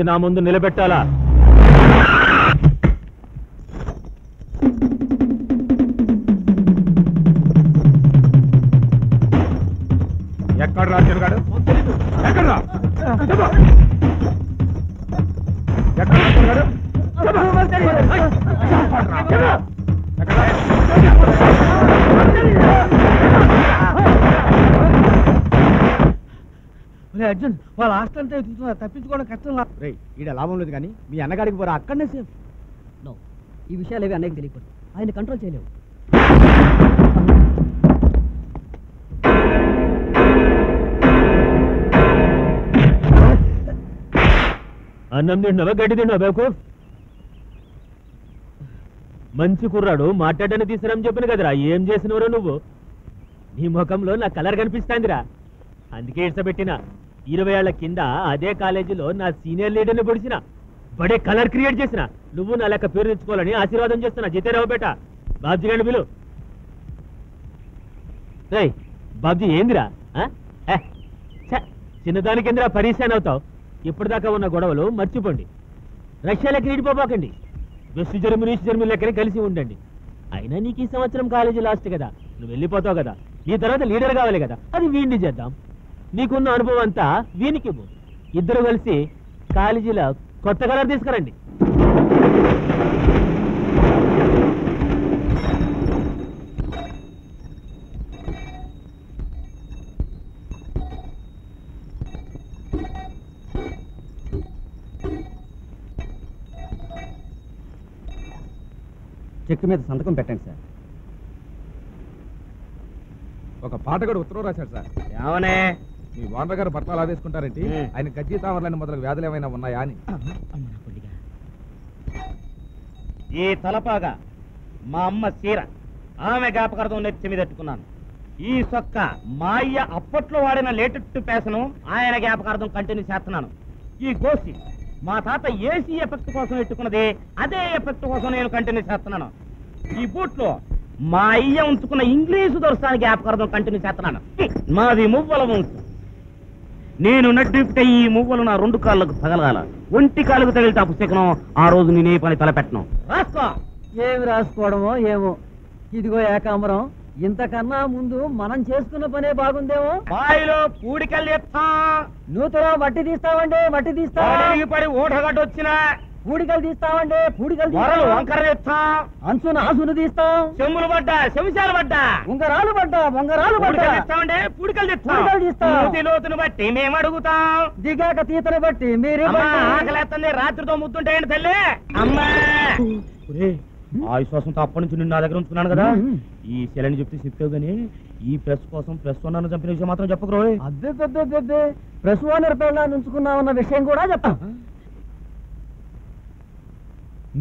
నా ముందు నిలబెట్టాలా? ఎక్కడ రా తిరుగాడు? ఎక్కడ రా? అర్జున్ వాళ్ళ హాస్టల్ అంతా ఎదుగుతున్నారు, తప్పించుకోవడం కష్టం. ఈడ లాభం లేదు కానీ మీ అన్నగాడికి పోరా, అక్కడనే సేఫ్. నో, ఈ విషయాలు ఏవి అన్నయ్యకి తెలియకూడదు. ఆయన కంట్రోల్ చేయలేవు. అన్నం తింటున్నావా గడ్డి తిన్నావా బేకు? మంచి కుర్రాడు మాట్లాడని తీసుకురని చెప్పిన కదరా, ఏం చేసినవరో నువ్వు? నీ ముఖంలో నా కలర్ కనిపిస్తాందిరా, అందుకే ఇడ్సబెట్టిన. 20 ఏళ్ల కింద అదే కాలేజీలో నా సీనియర్ లీడర్ని పొడిచిన, బడే కలర్ క్రియేట్ చేసిన. నువ్వు నా లెక్క పేరు తెచ్చుకోవాలని ఆశీర్వాదం చేస్తున్నా. జితేరావు బేట, బాబ్జీ గారిని పిలు. రేయ్ బాబ్జీ, ఏందిరా చిన్నదాని కింద పరీక్షాన్ అవుతావు? ఇప్పటిదాకా ఉన్న గొడవలు మర్చిపోండి. రష్యాలకి ఈడిపోబాకండి. వెస్ట్ జర్మనీ ఈస్ట్ జర్మనీ లెక్కనే కలిసి ఉండండి. అయినా నీకు ఈ సంవత్సరం కాలేజీ లాస్ట్ కదా, నువ్వు వెళ్ళిపోతావు కదా. నీ తర్వాత లీడర్ కావాలి కదా, అది వీడిని చేద్దాం. నీకున్న అనుభవం అంతా వీనికి ఇద్దరు కలిసి కాలేజీలో కొత్త కలర్ తీసుకురండి. చెక్ మీద సంతకం పెట్టండి సార్. ఒక పాటగాడు ఉత్తరం రాశాడు సార్. ఏమనే? మీ వానర గారు బట్టలు ఆదేశుకుంటారేంటి, ఆయన గజ్జి తావర్లని మొదలగు వ్యాధులు ఏమైనా ఉన్నాయా అని. ఈ తలపాగా మా అమ్మ చీర, ఆమె జ్ఞాపకార్థం నెత్తి మీద పెట్టుకున్నాను. ఈ సొక్క మా అయ్య అప్పట్లో వాడిన లేటెస్ట్ ఫ్యాషను, ఆయన జ్ఞాపకార్థం కంటిన్యూ చేస్తున్నాను. ఈ గోసి మా తాత ఏసీ ఎఫెక్ట్ కోసం పెట్టుకున్నది, అదే ఎఫెక్ట్ కోసం నేను కంటిన్యూ చేస్తున్నాను. ఈ బూట్లో మా అయ్య ఉంచుకున్న ఇంగ్లీషు దొరసానికి జ్ఞాపకార్థం కంటిన్యూ చేస్తున్నాను. మాది మువ్వల వంశం. నేను నడ్డిపితే ఈ మువ్వలు నా 2 కాళ్ళకు తగలగాల. ఒంటి కాళ్ళకు తగిలితే పుస్తకం ఆ రోజు నేనే పని తలపెట్టను. రాసుకో. ఏమి రాసుకోవడమో ఏమో. ఇదిగో ఏకాంబరం, ఇంతకన్నా ముందు మనం చేసుకున్న పనే బాగుందేమో. బాయిలో పూడికల్లి ఎత్తా, నూతలో మట్టి తీస్తావండి, మట్టి తీస్తావా? పడి ఓటగడ్డ వచ్చిన పూడికలు తీస్తావండి, పూడికలు వంకర ఎత్తా, అంచున ఆసును తీస్తాం. చెమ్ములు పడ్డా, చెంచాలు పడ్డా, ఉంగరాలు పడ్డా, ఉంగరాలు పడ్డా ఇస్తామంటే పూడికలు పూడికలు తీస్తాం. లోతును బట్టి మేము అడుగుతాం, దిగాక తీతను బట్టి మీరు ఆకలేస్తుంది. రాత్రితో ముద్దుంటే ఏంటి తల్లి? అమ్మా ఆ విశ్వాసంతో అప్పటి నుంచి నిన్ను నా దగ్గర ఉంచుకున్నాను కదా. ఈ శిలని చెప్తావు గానీ ఈ ప్రెస్ కోసం ప్రెస్ వన్నాను చంపిన విషయం మాత్రం చెప్పకరు. అబ్బే, ప్రెస్ ఓనర్ పెళ్ళాన్ని ఉంచుకున్నామన్న విషయం కూడా చెప్తా.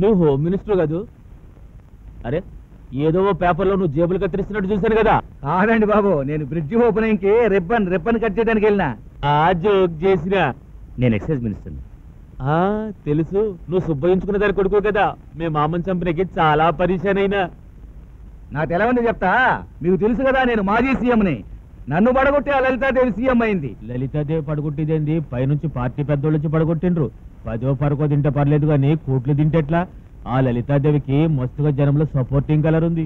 నువ్వు హోమ్ మినిస్టర్ కాదు? అరే, ఏదో పేపర్లో నువ్వు జేబులు కత్తిరిస్తున్నట్టు చూశాను కదా. కాదండి బాబు, నేను బ్రిడ్జి ఓపెనింగ్ కి రిబ్బన్ కట్ చేయడానికి వెళ్ళినా. ఆ జోక్ చేసినా. నేను ఎక్సైజ్ మినిస్టర్. తెలుసు, నువ్వు సుబ్బయించుకున్న దాని కొడుకు కదా. మేము మామని చంపినకి చాలా పరిశాన్ అయినా. నాకు తెలవని చెప్తా, మీకు తెలుసు కదా నేను మాజీ సీఎంని. నన్ను పడగొట్టి ఆ లలితాదేవి సీఎం అయింది. లలితాదేవి పడగొట్టిదేంది? పైనుంచి పార్టీ పెద్దోళ్ళొచ్చి పడగొట్టిండ్రు. 10వ పరకో తింటే పర్లేదు కానీ కోట్లు తింటేట్లా? ఆ లలితాదేవికి మస్తుగా జనంలో సపోర్టింగ్ కలర్ ఉంది.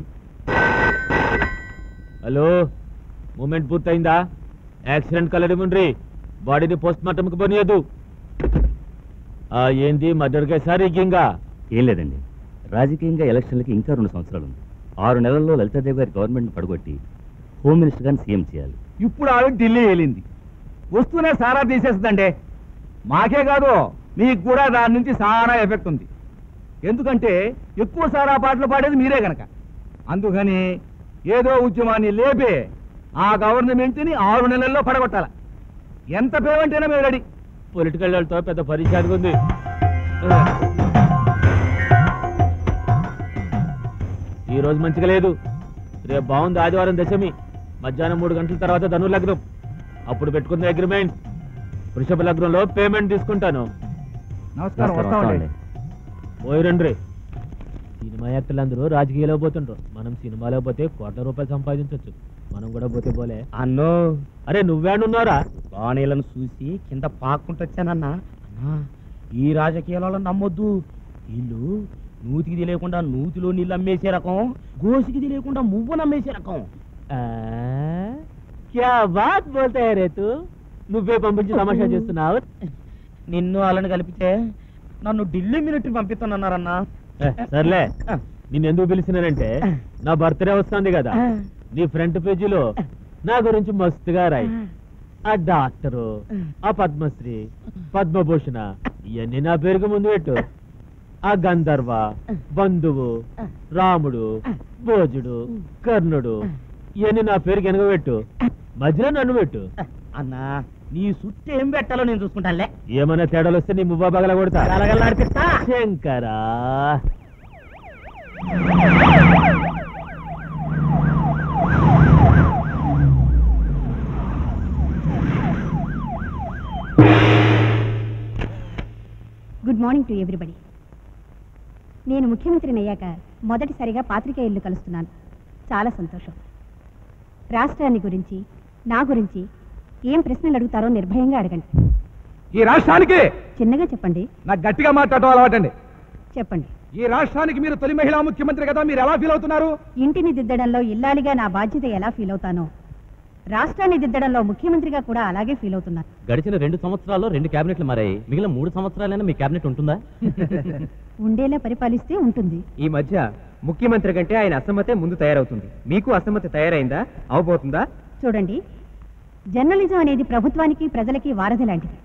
హలో, మూమెంట్ పూర్తయిందా? యాక్సిడెంట్ కలర్ ఇవ్వండి, బాడీని పోస్ట్ మార్టంకి పోనీయదు. ఏంది మర్డర్ కేసా రిగ్గింగా? ఏం లేదండి, రాజకీయంగా ఎలక్షన్లకి ఇంకా 2 సంవత్సరాలు ఉంది. 6 నెలల్లో లలితాదేవి గారి గవర్నమెంట్ పడగొట్టి హోమ్ మినిస్టర్ గారిని సీఎం చేయాలి. ఇప్పుడు ఆవిడ ఢిల్లీ వెళ్ళింది, వస్తూనే సారా తీసేస్తుందండి. మాకే కాదు, మీకు కూడా దాని నుంచి సారా ఎఫెక్ట్ ఉంది. ఎందుకంటే ఎక్కువ సారా పాటలు పాడేది మీరే గనక. అందుకని ఏదో ఉద్యమాన్ని లేపే ఆ గవర్నమెంట్ని 6 నెలల్లో పడగొట్టాల. ఎంత పేమెంటైనా మేము రెడీ. పొలిటికల్ వాళ్ళతో పెద్ద పరిశాదిగా ఉంది. ఈ రోజు మంచిగా లేదు, రేపు బాగుంది. ఆదివారం దశమి, మధ్యాహ్నం 3 గంటల తర్వాత ధనుర్లగ్నం. అప్పుడు పెట్టుకున్న అగ్రిమెంట్. వృషభ లగ్నంలో పేమెంట్ తీసుకుంటాను. నమస్కారం. పోయిరండ్రి. సినిమా యాక్టర్లందరూ రాజకీయాలో పోతుండ్రు, మనం సినిమాలో పోతే కోట్ల రూపాయలు సంపాదించవచ్చు. మనం కూడా పోతే పోలే అన్నో. అరే నువ్వేడున్నారా? బాణీలను చూసి కింద పాక్కుంటూ వచ్చానన్నా. ఈ రాజకీయాలలో నమ్మొద్దు. వీళ్ళు నూతికి తెలియకుండా నూతిలో నీళ్ళు అమ్మేసే రకం, గోసికి తెలియకుండా మువ్వను అమ్మేసే రకం. క్యా బాత్ బోల్తా రే తూ. నువ్వే పంపించి తమాషా చేస్తున్నావు. నిన్ను వాళ్ళని కలిపితే నన్ను ఢిల్లీ మిలిటరీ పంపిస్తానన్నారన్నా. సర్లే, నిన్నెందుకు పిలిచినానంటే నా బర్త్డే వస్తుంది కదా, నీ ఫ్రంట్ పేజీలో నా గురించి మస్తుగా రాయి. ఆ డాక్టరు, ఆ పద్మశ్రీ, పద్మభూషణ ఇవన్నీ నా పేరుకు ముందు పెట్టు. ఆ గంధర్వ, బంధువు, రాముడు, భోజుడు, కర్ణుడు ఇవన్నీ నా పేరుకి వెనక పెట్టు. మధ్యలో నన్ను పెట్టు. అన్నా నీ సుట్టు ఏం పెట్టాలో నేను చూసుకుంటానులే. ఏమైనా తేడాలు వస్తే నీ మువ్వ బగల కొడతా. నడిపిస్తా. శంకరా, గుడ్ మార్నింగ్ టు ఎవ్రీబడి. నేను ముఖ్యమంత్రిని అయ్యాక మొదటిసారిగా పాత్రికేయులు కలుస్తున్నాను. చాలా సంతోషం. రాష్ట్రాన్ని గురించి, నా గురించి ఏం ప్రశ్నలు అడుగుతారో నిర్భయంగా అడగండి. ఈ రాష్ట్రానికి చిన్నగా చెప్పండి. నాకు గట్టిగా మాట్లాడటం అలవాటండి. చెప్పండి. ఈ రాష్ట్రానికి మీరు తొలి మహిళా ముఖ్యమంత్రి కదా, మీరు ఎలా ఫీల్ అవుతున్నారు? ఇంటిని దిద్దడంలో ఇల్లాలిగా నా బాధ్యత ఎలా ఫీల్ అవుతానో, రాష్ట్రాన్ని దిద్దడంలో ముఖ్యమంత్రిగా కూడా అలాగే ఫీల్ అవుతున్నాను. గడిచిన 2 సంవత్సరాల్లో 2 క్యాబినెట్లు మారాయి. మిగిలిన 3 సంవత్సరాలైనా మీ క్యాబినెట్ ఉంటుందా? ఉండేలా పరిపాలిస్తే ఉంటుంది. ఈ మధ్య ముఖ్యమంత్రి కంటే ఆయన అసమ్మతే ముందు తయారవుతుంది. మీకు అసమ్మతి తయారైందా? అవబోతుందా? చూడండి, జర్నలిజం అనేది ప్రభుత్వానికి, ప్రజలకి వారధి లాంటిది.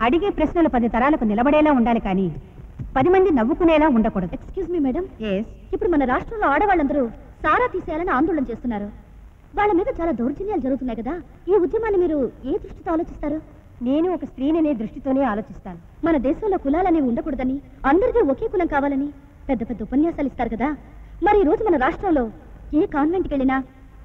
అడిగే ప్రశ్నలు 10 తరాలకు నిలబడేలా ఉండాలి, కానీ 10 మంది నవ్వుకునేలా ఉండకూడదు. ఎక్స్క్యూజ్ మీ మేడం, ఇప్పుడు మన రాష్ట్రంలో ఆడవాళ్ళందరూ సారా తీసేయాలని ఆందోళన చేస్తున్నారు. వాళ్ళ మీద చాలా దౌర్జన్యాలు జరుగుతున్నాయి కదా, ఈ ఉద్యమాన్ని మీరు ఏ దృష్టితో ఆలోచిస్తారు? నేను ఒక స్త్రీననే దృష్టితోనే ఆలోచిస్తాను. మన దేశంలో కులాలనేవి ఉండకూడదని, అందరికీ ఒకే కులం కావాలని పెద్ద పెద్ద ఉపన్యాసాలు ఇస్తారు కదా. మరి ఈ రోజు మన రాష్ట్రంలో ఏ కాన్వెంట్కి వెళ్ళినా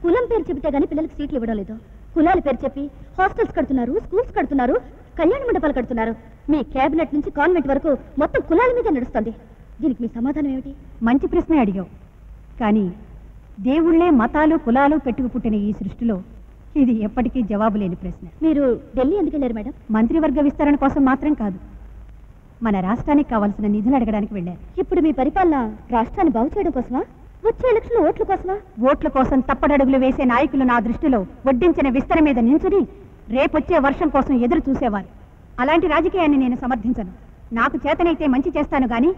కులం పేరు చెబితే గానీ పిల్లలకి సీట్లు ఇవ్వడం లేదు. కులాల పేరు చెప్పి హాస్టల్స్ కడుతున్నారు, స్కూల్స్ కడుతున్నారు, కళ్యాణ మండపాలు కడుతున్నారు. మీ కేబినెట్ నుంచి కాన్వెంట్ వరకు మొత్తం కులాల మీద నడుస్తుంది. దీనికి మీ సమాధానం ఏమిటి? మంచి ప్రశ్న అడిగావు, కానీ దేవుళ్లే మతాలు, కులాలు పెట్టుకు పుట్టిన ఈ సృష్టిలో ఇది ఎప్పటికీ జవాబు లేని ప్రశ్న. మీరు ఢిల్లీ ఎందుకు వెళ్ళారు మేడం? మంత్రివర్గ విస్తరణ కోసం మాత్రం కాదు, మన రాష్ట్రానికి కావాల్సిన నిధులు అడగడానికి వెళ్ళారు. ఇప్పుడు మీ పరిపాలన రాష్ట్రాన్ని బాగు చేయడం కోసమా, వచ్చే ఎలక్షన్ ఓట్ల కోసమా? ఓట్ల కోసం తప్పడడుగులు వేసే నాయకులు నా దృష్టిలో వడ్డించిన విస్తర మీద నించుని రేపొచ్చే వర్షం కోసం ఎదురు చూసేవారు. అలాంటి రాజకీయాన్ని నేను సమర్థించను. నాకు చేతనైతే మంచి చేస్తాను, గాని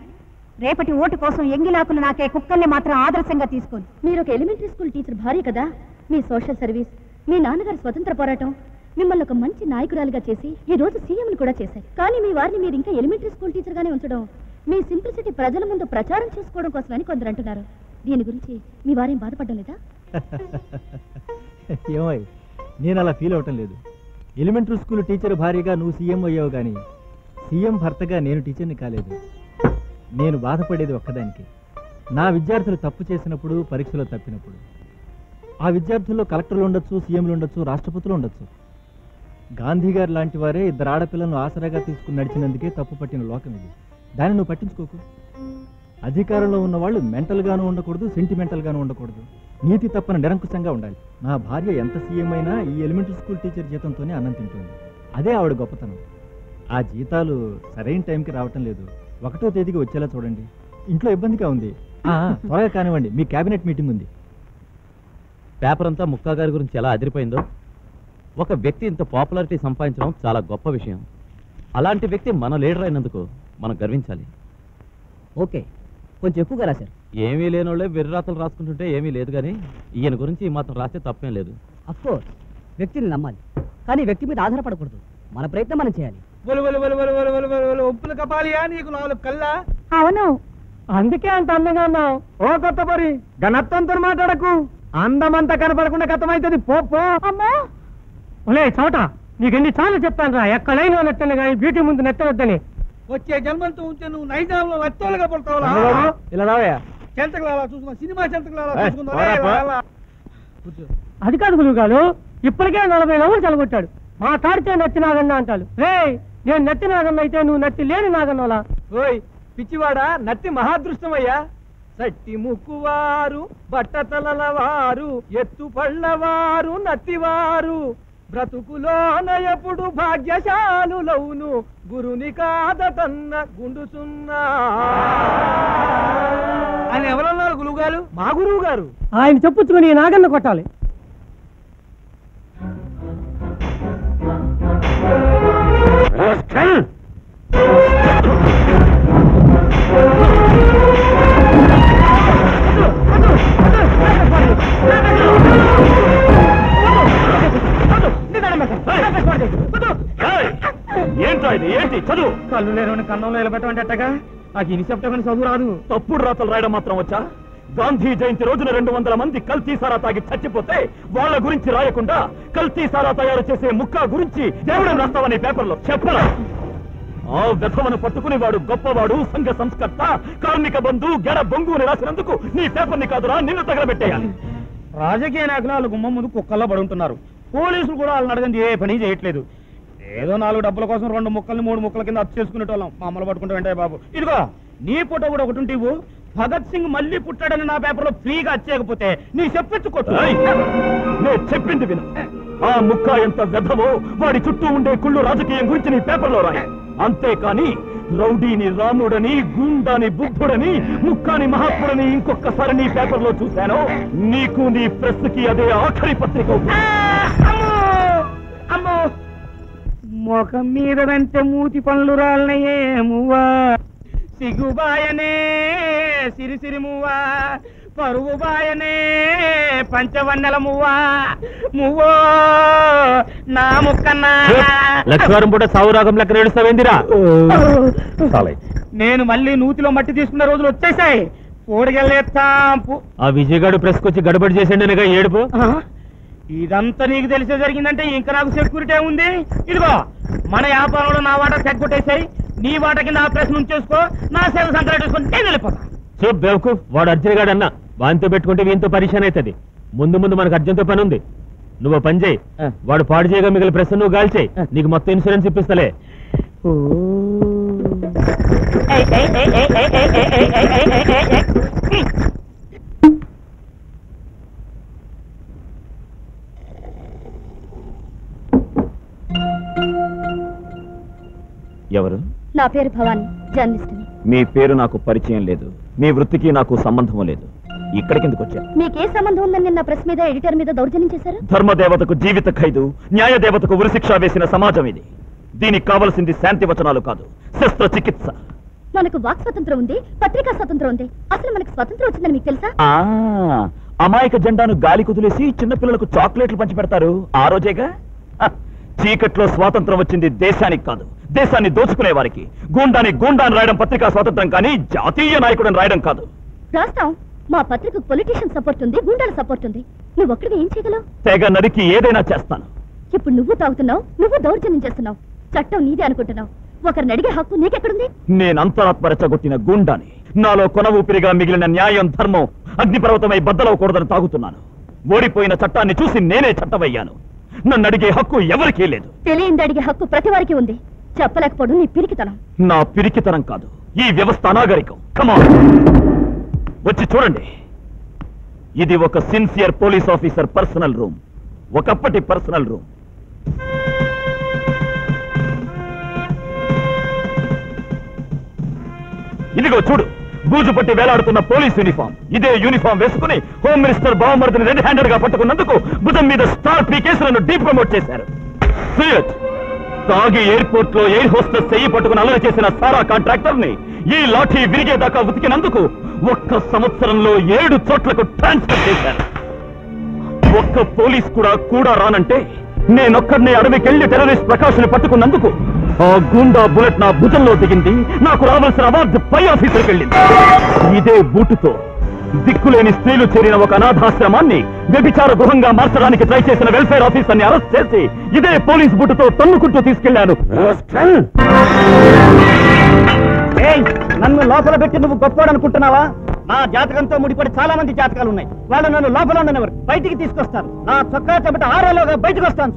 రేపటి ఓటు కోసం ఎంగిలాకులు నాకే కుక్కల్ని మాత్రం ఆదర్శంగా తీసుకోను. మీరు ఒక ఎలిమెంటరీ స్కూల్ టీచర్ భార్య కదా. మీ సోషల్ సర్వీస్, మీ నాన్నగారి స్వతంత్ర పోరాటం మిమ్మల్ని ఒక మంచి నాయకురాలిగా చేసి ఈ రోజు సీఎంని కూడా చేశారు. కానీ మీ వారిని మీరు ఇంకా ఎలిమెంటరీ స్కూల్ టీచర్ గానే ఉంచడం మీ సింప్లిసిటీ ప్రజల ముందు ప్రచారం చేసుకోవడం కోసమని కొందరు అంటున్నారు. దీని గురించి మీ వారేం బాధపడడం లేదా? ఏమై, నేను అలా ఫీల్ అవటం లేదు. ఎలిమెంటరీ స్కూల్ టీచర్ భార్యగా నువ్వు సీఎం అయ్యావు, కానీ సీఎం భర్తగా నేను టీచర్ని కాలేదు. నేను బాధపడేది ఒక్కదానికి, నా విద్యార్థులు తప్పు చేసినప్పుడు, పరీక్షలో తప్పినప్పుడు. ఆ విద్యార్థుల్లో కలెక్టర్లు ఉండొచ్చు, సీఎంలు ఉండొచ్చు, రాష్ట్రపతులు ఉండొచ్చు. గాంధీ గారు లాంటి వారే 2 ఆడపిల్లలను ఆసరాగా తీసుకుని నడిచినందుకే తప్పు పట్టిన లోకం ఇది. దాన్ని నువ్వు పట్టించుకోకు. అధికారంలో ఉన్న వాళ్ళు మెంటల్గానూ ఉండకూడదు, సెంటిమెంటల్గానూ ఉండకూడదు. నీతి తప్పన నిరంకుశంగా ఉండాలి. నా భార్య ఎంత సీఎం అయినా ఈ ఎలిమెంటరీ స్కూల్ టీచర్ జీతంతోనే అన్నం తింటుంది. అదే ఆవిడ గొప్పతనం. ఆ జీతాలు సరైన టైంకి రావటం లేదు. 1వ తేదీకి వచ్చేలా చూడండి. ఇంట్లో ఇబ్బందిగా ఉంది. త్వరగా కానివ్వండి, మీ క్యాబినెట్ మీటింగ్ ఉంది. పేపర్ అంతా ముక్కా గారి గురించి ఎలా అదిరిపోయిందో. ఒక వ్యక్తి ఇంత పాపులారిటీ సంపాదించడం చాలా గొప్ప విషయం. అలాంటి వ్యక్తి మన లీడర్ అయినందుకు మనం గర్వించాలి. ఓకే, కొంచెం ఎక్కువగా రాశారు. ఏమీ లేనోళ్ళే వెర్రాతలు రాసుకుంటుంటే ఏమీ లేదు, కానీ ఈయన గురించి ఈ మాత్రం రాస్తే తప్పేం లేదు. అఫ్కోర్స్ వ్యక్తిని నమ్మాలి, కానీ వ్యక్తి మీద ఆధారపడకూడదు. మన ప్రయత్నం మనం చేయాలి. ఒప్పులు కపాలియా నీకు 4 కళ్ళ? అవును, అందుకే అంత అందంగా ఉన్నావు. ఓ కొత్త పరి, ఘనత్వంతో మాట్లాడకు. అందమంతా కనపడకుండా గతమైతుంది. పో. అమ్మా ఒలే చోట, నీకెన్ని చాలా చెప్తాను రా, ఎక్కడైనా నెట్టను కానీ బ్యూటీ ముందు నెట్టవద్దని. వచ్చే జన్మంతో ఉంటే నువ్వు నైజాంలో లత్తోలుగా పడతావులా? ఇలా రావయ్యా. చెంతకులాలా చూసుకున్నా, సినిమా చెంతకులాలా చూసుకుందా? అది కాదు గురువు గారు, ఇప్పటికే 40 నవ్వులు చలగొట్టాడు. మా తాడితే నత్తి నాగన్న అంటాడు. రే, నేను నత్తి నాగన్న అయితే నువ్వు నత్తి లేని నాగన్నోలా? ఓయ్ పిచ్చివాడా, నత్తి మహాదృష్టమయ్యా. సట్టి ముక్కువారు, బట్టతలవారు, ఎత్తు పళ్ళవారు, నత్తివారు, బ్రతుకులోన ఎప్పుడు భాగ్యశాలులవును గురుని కాదటన్న గుండుచున్నా అని ఎవరన్నారు గురువుగారు? మా గురువు గారు. ఆయన చెప్పుచ్చుకొని నాగన్న కొట్టాలి. ఏంటి చదువు? కళ్ళు లేని కన్నంలో నిలబెట్టమంటే అట్టగా నాకు ఇని చెప్తామని చదువు రాదు. తప్పుడు రాతలు రాయడం మాత్రం వచ్చా? గాంధీ జయంతి రోజున 200 మంది కల్తీ సారా తాగి చచ్చిపోతే వాళ్ళ గురించి రాయకుండా కల్తీ సారా తయారు చేసే ముక్కా గురించి దేవుడు రాస్తావని పేపర్లో చెప్పరా? ఆ వ్యధవను పట్టుకుని వాడు గొప్పవాడు, సంఘ సంస్కర్త, కార్మిక బంధు, గెడ బొంగు అని రాసినందుకు నీ పేపర్ని కాదురా నిన్ను తగలబెట్టేయాలి. రాజకీయ నాయకులు వాళ్ళు గుమ్మం ముందు కుక్కల్లో పడుంటున్నారు. పోలీసులు కూడా వాళ్ళని అడగండి ఏ పని చేయట్లేదు. ఏదో 4 డబ్బుల కోసం 2 ముక్కల్ని 3 ముక్కల కింద అచ్చు చేసుకునేటోళ్ళం. మా అమ్మలు పట్టుకుంటూ వెంటనే బాబు ఇదిగో నీ ఫోటో కూడా ఒకటి ఉంటే భగత్ సింగ్ మళ్ళీ పుట్టాడని నా పేపర్లో ఫ్రీగా వచ్చేయకపోతే నీ చెప్పెచ్చుకోవచ్చు. నేను చెప్పింది విను. ఆ ముక్క ఎంత వ్యధమో వాడి చుట్టూ ఉండే కుళ్ళు రాజకీయం గురించి నీ పేపర్లో రాయి. అంతేకాని రౌడీని రాముడని, గుండాని బుద్ధుడని, ముక్కాని మహాత్ముడని ఇంకొకసారి నీ పేపర్లో చూశాను నీకు నీ ప్రెస్ కి అదే ఆఖరి పత్రిక. అమ్మో ముఖం మీదంటే మూతి పనులు రాలనయే మువ్వా, సిగ్గుబాయనే సిరిసిరి మువ్వా, పరువు బాయనే పంచవన్నెల మువ్వా, మువ్వో నా ముక్కన్నా. లక్ష్మీవారం పూట సావురాగం లెక్క నేడుస్తావేందిరా? నేను మళ్ళీ నూతిలో మట్టి తీసుకున్న రోజులు వచ్చేసాయి. కోడిగెళ్ళేస్తాంపు. ఆ విజయగాడు ప్రెస్ కొచ్చి గడబడి చేసేండనగా ఏడుపు. ఇదంతా నీకు తెలిసే జరిగిందంటే ఇంకా నాకు సెక్యూరిటీ ఉంది. ఇదిగో మన వ్యాపారంలో నా వాటా సెక్కొట్టేసాయి. నీ వాట కింద ఆ ప్రెస్ నుంచి చేసుకో, నా సేవ సంక్రాంతి చేసుకొని నేను వెళ్ళిపోతా. సో బేవకు వాడు అర్జున్ గాడు అన్న వానితో పెట్టుకుంటే వీంతో పరిశాన్ అవుతుంది. ముందు ముందు మనకు అర్జున్తో పని ఉంది. నువ్వు పని చేయి, వాడు పాడు చేయగా మిగిలిన ప్రెస్ నువ్వు గాల్చేయి. నీకు మొత్తం ఇన్సూరెన్స్ ఇప్పిస్తలే. ఎవరు? నా పేరు భవానీ, జర్నలిస్ట్ని. మీ పేరు నాకు పరిచయం లేదు, మీ వృత్తికి నాకు సంబంధం లేదు. ఇక్కడికి ఎందుకు వచ్చారు? మీకే సంబంధం ఉందని నిన్న ప్రెస్ మీద ఎడిటర్ మీద దౌర్జన్యం చేశారు. ధర్మదేవతకు జీవిత ఖైదు, న్యాయ దేవతకు ఉరిశిక్ష వేసిన సమాజం ఇది. దీనికి కావలసింది శాంతి వచనాలు కాదు, శస్త్రచికిత్స. మనకు వాక్ స్వతంత్రం ఉంది, పత్రికా స్వతంత్రం ఉంది. అసలు మనకు స్వతంత్రం వచ్చిందని మీకు తెలుసా? అమాయక జెండాను గాలి కుదిలేసి చిన్నపిల్లలకు చాక్లెట్లు పంచి పెడతారు ఆ రోజేగా. చీకట్లో స్వాతంత్రం వచ్చింది దేశానికి కాదు, దేశాన్ని దోచుకునే వారికి. గూండాని గూండాని రాయడం పత్రికా స్వాతంత్రం కానీ జాతీయ నాయకుడిని రాయడం కాదు. రాస్తాం. మా పత్రికకు పొలిటీషియన్ సపోర్ట్ ఉంది, గూండాల సపోర్ట్ ఉంది. నువ్వు ఒక్కడిగా ఏం చేయగలవు? తెగ నరికి ఏదైనా చేస్తాను. ఇప్పుడు నువ్వు తాగుతున్నావు, నువ్వు దౌర్జన్యం చేస్తున్నావు. చట్టం నీదే అనుకుంటున్నావు. ఒకరిని అడిగే హక్కు నీకెక్కడుంది? నేను అంతరాత్మ రెచ్చగొట్టిన గూండాని. నాలో కొన ఊపిరిగా మిగిలిన న్యాయం, ధర్మం అగ్నిపర్వతమై బద్దలవకూడదని తాగుతున్నాను. ఓడిపోయిన చట్టాన్ని చూసి నేనే చట్టమయ్యాను. నన్ను అడిగే హక్కు ఎవరికీ లేదు. తెలియంది అడిగే హక్కు ప్రతి వారికి ఉంది. చెప్పలేకపోవడం నీ పిరికితనం. నా పిరికితనం కాదు, ఈ వ్యవస్థ అనాగరికం. కమాన్, వచ్చి చూడండి. ఇది ఒక sincere police officer personal room, ఒకప్పటి పర్సనల్ రూమ్. ఇదిగో చూడు, బూజు పట్టి వేలాడుతున్న పోలీస్ యూనిఫామ్. ఇదే యూనిఫామ్ వేసుకుని హోమ్ మినిస్టర్ బావమర్దిని రెడ్ హ్యాండెడ్ గా పట్టుకున్నందుకు భుజం మీద స్టార్ పీకేసి నన్ను డీప్రమోట్ చేశారు. తాగి ఎయిర్పోర్ట్ లో ఎయిర్ హోస్టెస్ చెయ్యి పట్టుకుని అల్లరి చేసిన సారా కాంట్రాక్టర్ ని ఈ లాఠీ విరిగేదాకా ఉతికినందుకు 1 సంవత్సరంలో 7 చోట్లకు ట్రాన్స్ఫర్ చేశారు. ఒక్క పోలీస్ కూడా రానంటే నేనొక్కడిని అడవికెళ్లి టెర్రరిస్ట్ ప్రకాష్ని పట్టుకున్నందుకు ఆ గుండా బుల్లెట్ నా భుజంలో దిగింది. నాకు రావాల్సిన అవార్డు పై ఆఫీసర్కి వెళ్ళింది. ఇదే బూటుతో దిక్కులేని స్త్రీలు చేరిన ఒక అనాథాశ్రమాన్ని వ్యభిచార గృహంగా మార్చడానికి ట్రై చేసిన వెల్ఫేర్ ఆఫీసర్ని అరెస్ట్ చేసి ఇదే పోలీస్ బూటుతో తన్నుకుంటూ తీసుకెళ్లాను. నన్ను లోపల పెట్టి నువ్వు గొప్పవాడనుకుంటున్నావా? నా జాతకంతో ముడిపడి చాలా మంది జాతకాలు ఉన్నాయి. వాళ్ళు నన్ను లోపల ఉండనివ్వరు, బయటికి తీసుకొస్తారు. నా చొక్కా చెమట ఆరేలోగా బయటకు వస్తాను.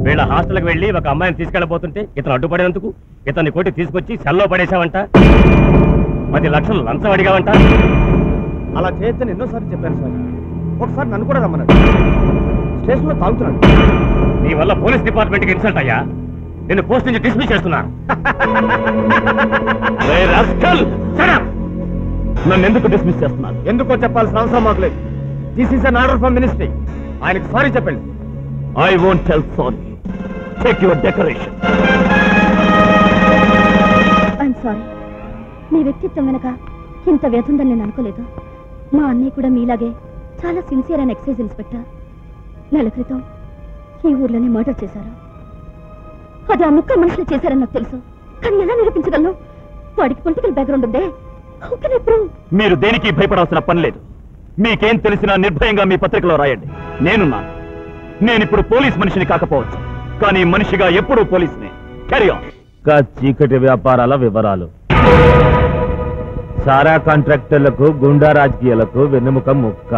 వీళ్ళ హాస్టల్కి వెళ్ళి ఒక అమ్మాయిని తీసుకెళ్లబోతుంటే ఇతను అడ్డుపడినందుకు ఇతన్ని కొట్టి తీసుకొచ్చి సెల్లో పడేశావంట. 10 లక్షలు లంచం అడిగావంట. అలా చేస్తే ఎన్నోసార్లు చెప్పాను సార్. ఒకసారి నన్ను కూడా రమ్మన్నాడు. స్టేషన్లో తాగుతున్నాడు. నీ వల్ల పోలీస్ డిపార్ట్మెంట్కి ఇన్సల్ట్ అయ్యా. నిన్ను పోస్ట్ నుంచి డిస్మిస్ చేస్తున్నారు. నన్ను ఎందుకు డిస్మిస్ చేస్తున్నారు? ఎందుకో చెప్పాల్సిన అవసరం మాకు లేదు. This is an order from ministry. ఆయనకు సారీ చెప్పండి. I won't tell sorry. Take your decoration. I'm sorry. మీ వ్యక్తిత్వం వెనక ఇంత వ్యతుందని నేను అనుకోలేదు. మా అన్నయ్య కూడా మీలాగే చాలా సిన్సియర్ అండ్ ఎక్సైజ్ ఇన్స్పెక్టర్. నెల క్రితం ఈ ఊర్లోనే మర్డర్ చేశారు. అది ఆ ముక్క మనుషులు చేశారని నాకు తెలుసు. కానీ ఎలా నిరూపించగలను? వాడికి పొలిటికల్ బ్యాక్గ్రౌండ్ ఉందే. How can I prove? మీరు దేనికి భయపడాల్సిన పని లేదు. మీకేం తెలిసినా నిర్భయంగా మీ పత్రికలో రాయండి. నేనున్నాను. నేనిప్పుడు పోలీస్ మనిషిని కాకపోవచ్చు, కానీ మనిషిగా ఎప్పుడూ పోలీసునే. Carry on. చీకటి వ్యాపారాల వివరాలు. సారా కాంట్రాక్టర్లకు, గుండా రాజకీయాలకు వెన్నెముక ముక్క.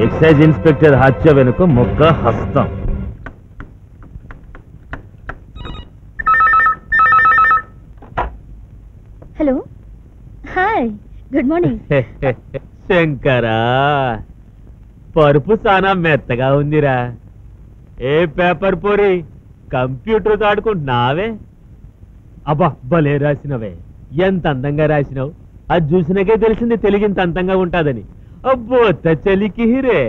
ఎక్సైజ్ ఇన్స్పెక్టర్ హత్య వెనుక ముక్క హస్తం. Hello, hi, good morning. శంకరా, పరుపు చాలా మెత్తగా ఉందిరా. ఏ పేపర్ పోరి కంప్యూటర్ ఆడుకుంటున్నావే? అబ్బా, భలే రాసినవే. ఎంత అందంగా రాసినావు. అది చూసినాకే తెలిసింది తెలుగింత అందంగా ఉంటాదని. అబ్బో చలికి హిరే.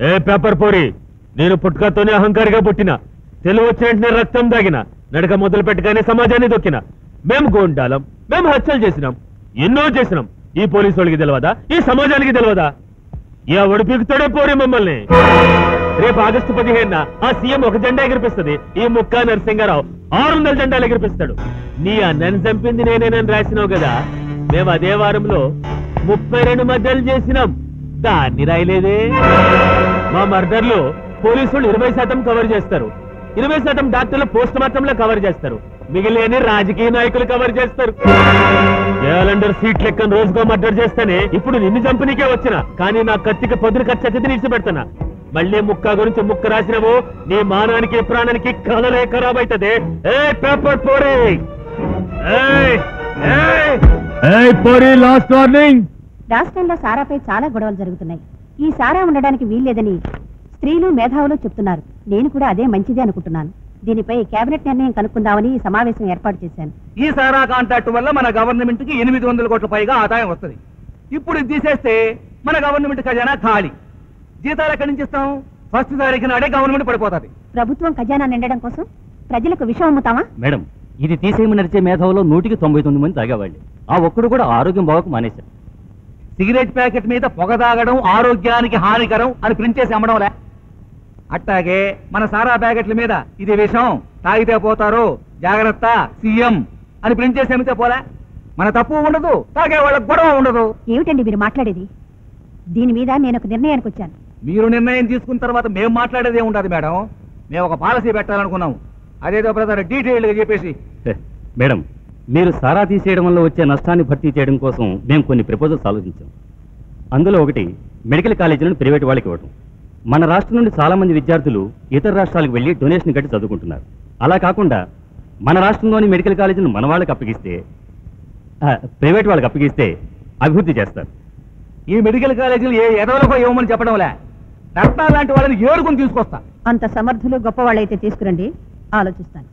ఏ పేపర్ పోరి, నేను పుట్టుకతోనే అహంకారిగా పుట్టిన. తెలుగు వచ్చిన వెంటనే రక్తం దాగిన. నడక మొదలు పెట్టగానే సమాజాన్ని దొక్కిన. మేము గోండాలం, మేము హత్యలు చేసినాం, ఎన్నో చేసినాం. ఈ పోలీసు వాళ్ళకి తెలియదా? ఈ సమాజానికి తెలియదా? ఎవడు పీకుతాడే పోరి మమ్మల్ని. రేపు ఆగస్టు 15న ఆ సీఎం ఒక జెండా ఎగిరిపిస్తుంది. ఈ ముక్కా నరసింహారావు 600 జెండాలు ఎగిరిపిస్తాడు. నీ అన్నని చంపింది నేనేనని రాసినావు కదా. మేము అదే వారంలో 32 మర్డర్లు చేసినాం. దాన్ని రాయలేదే. మా మర్డర్లు పోలీసులు 20% కవర్ చేస్తారు. 20% డాక్టర్లు పోస్ట్ మార్టంలో కవర్ చేస్తారు. మిగిలిన రాజకీయ నాయకులు కవర్ చేస్తారు. క్యాలెండర్ సీట్ లెక్కన రోజుకో మర్డర్ చేస్తేనే ఇప్పుడు నిన్ను చంపనీకే వచ్చిన. కానీ నా కత్తికి పొద్దున ఖర్చు నిలిచిపెడతానా. మళ్ళీ ముక్క గురించి ముక్క రాసినవు, నీ మానానికి ప్రాణానికి కలలే ఖరాబ్ అవుతుంది. ఏ పేపర్ పోరీ, లాస్ట్ వార్నింగ్. రాష్ట్రంలో సారాపై చాలా గొడవలు జరుగుతున్నాయి. ఈ సారా ఉండడానికి వీల్లేదని స్త్రీలు మేధావులు చెప్తున్నారు. నేను కూడా అదే మంచిదే అనుకుంటున్నాను. దీనిపై కేబినెట్ నిర్ణయం కనుక్కుందామని ఈ సమావేశం ఏర్పాటు చేశాను. ఈ సారా కాంట్రాక్ట్ వల్ల మన గవర్నమెంట్ కి 800 కోట్ల పైగా ఆదాయం వస్తుంది. ఇప్పుడు ఇది తీసేస్తే మన గవర్నమెంట్ ఖజానా ఖాళీ. జీతాలు ఎక్కడి నుంచి ఇస్తాం? ఫస్ట్ తారీఖు నాడే గవర్నమెంట్ పడిపోతుంది. ప్రభుత్వం ఖజానా నిండడం కోసం ప్రజలకు విషం అమ్ముతామా? మేడం, ఇది తీసేయమని నడిచే మేధావులో 100కి 99 మంది తాగేవాళ్ళు. ఆ ఒక్కడు కూడా ఆరోగ్యం బావకు మానేశారు. సిగరెట్ ప్యాకెట్ మీద పొగ తాగడం ఆరోగ్యానికి హానికరం అని ప్రింట్ చేసి అమ్మడంలే. అట్టాగే మన సారా ప్యాకెట్ల మీద ఇది విషం, తాగితే పోతారు, జాగ్రత్త సీఎం అని ప్రింట్ చేసి అమ్మితే పోలే. మన తప్పు ఉండదు, తాగే వాళ్ళకి గొడవ ఉండదు. ఏమిటండి మీరు మాట్లాడేది? దీని మీద నేను ఒక నిర్ణయానికి వచ్చాను. మీరు నిర్ణయం తీసుకున్న తర్వాత మేము మాట్లాడేదే ఉండదు మేడం. మేము ఒక పాలసీ పెట్టాలనుకున్నాం. అదేదో బ్రదర్ డీటెయిల్గా చెప్పేసి. మేడం, మీరు సారా తీసేయడం వల్ల వచ్చే నష్టాన్ని భర్తీ చేయడం కోసం మేము కొన్ని ప్రపోజల్స్ ఆలోచించాం. అందులో ఒకటి మెడికల్ కాలేజీలను ప్రైవేట్ వాళ్ళకి ఇవ్వడం. మన రాష్ట్రం నుండి చాలా మంది విద్యార్థులు ఇతర రాష్ట్రాలకు వెళ్లి డొనేషన్ కట్టి చదువుకుంటున్నారు. అలా కాకుండా మన రాష్ట్రంలోని మెడికల్ కాలేజీలను మన వాళ్ళకి అప్పగిస్తే, ప్రైవేట్ వాళ్ళకి అప్పగిస్తే అభివృద్ధి చేస్తారు. ఈ మెడికల్ కాలేజీలు ఏ ఎదవలకో ఇవ్వమని చెప్పడంలే. రత్నాలు లాంటి వాళ్ళని ఏడుకొని తీసుకొస్తా. అంత సమర్థులు గొప్ప వాళ్ళైతే తీసుకురండి, ఆలోచిస్తాను.